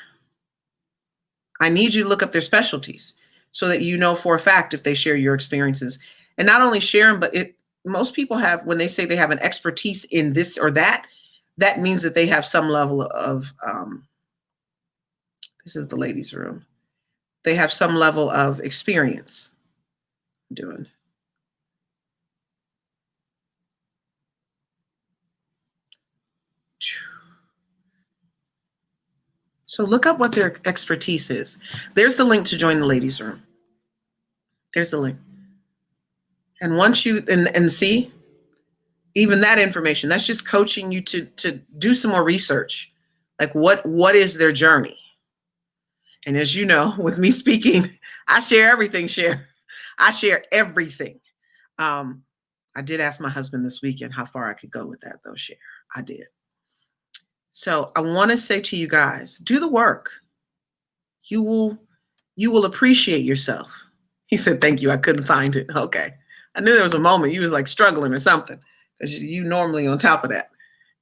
I need you to look up their specialties so that you know for a fact if they share your experiences. And not only share them, but most people have, when they say they have an expertise in this or that, that means that they have some level of, this is the Ladies' Room. They have some level of experience doing. So look up what their expertise is. There's the link to join the Ladies' Room. There's the link. And once you, and see, even that information, that's just coaching you to do some more research. Like what is their journey? And as you know, with me speaking, I share everything, I share everything. I did ask my husband this weekend how far I could go with that, though, share. I did. So I want to say to you guys, do the work. You will appreciate yourself. He said, thank you. I couldn't find it. Okay. I knew there was a moment you was like struggling or something, because you normally on top of that.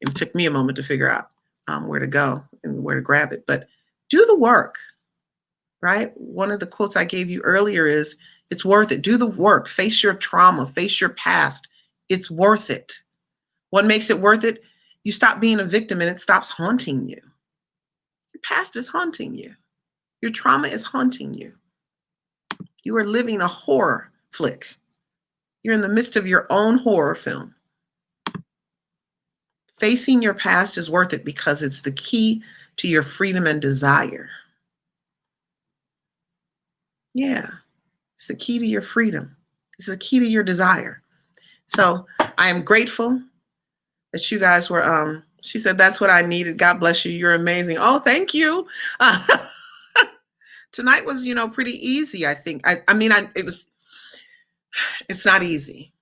It took me a moment to figure out where to go and where to grab it. But do the work, right? One of the quotes I gave you earlier is, it's worth it. Do the work. Face your trauma. Face your past. It's worth it. What makes it worth it? You stop being a victim and it stops haunting you. Your past is haunting you. Your trauma is haunting you. You are living a horror flick. You're in the midst of your own horror film. Facing your past is worth it because it's the key to your freedom and desire. Yeah, it's the key to your freedom. It's the key to your desire. So I am grateful that you guys were, she said, that's what I needed. God bless you. You're amazing. Oh, thank you. Tonight was, pretty easy, I think. It's not easy,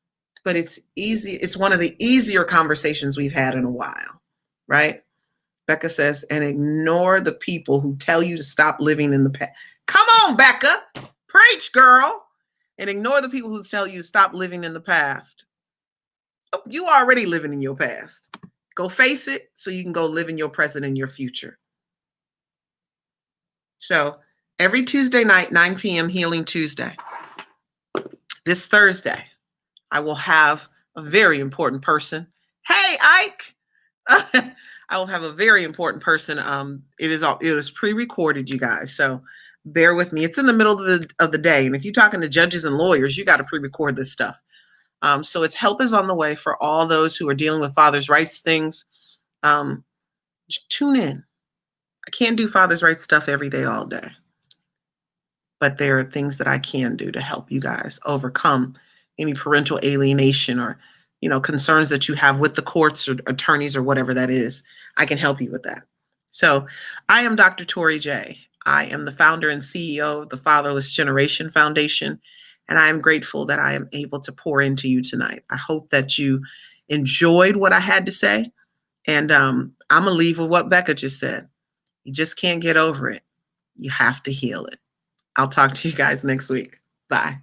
but it's easy. It's one of the easier conversations we've had in a while, right? Becca says, and ignore the people who tell you to stop living in the past. Come on, Becca. Preach, girl. And ignore the people who tell you to stop living in the past. You already living in your past. Go face it so you can go live in your present and your future. So every Tuesday night, 9 p.m., Healing Tuesday. This Thursday, I will have a very important person. Hey, Ike! I will have a very important person. It is pre-recorded, you guys. So bear with me. It's in the middle of the day. And if you're talking to judges and lawyers, you got to pre-record this stuff. So it's help is on the way for all those who are dealing with father's rights things. Tune in. I can't do father's rights stuff every day, all day. But there are things that I can do to help you guys overcome any parental alienation or, concerns that you have with the courts or attorneys or whatever that is. I can help you with that. So I am Dr. Tori J. I am the founder and CEO of the Fatherless Generation Foundation, and I am grateful that I am able to pour into you tonight. I hope that you enjoyed what I had to say, and I'm going to leave with what Becca just said. You just can't get over it. You have to heal it. I'll talk to you guys next week. Bye.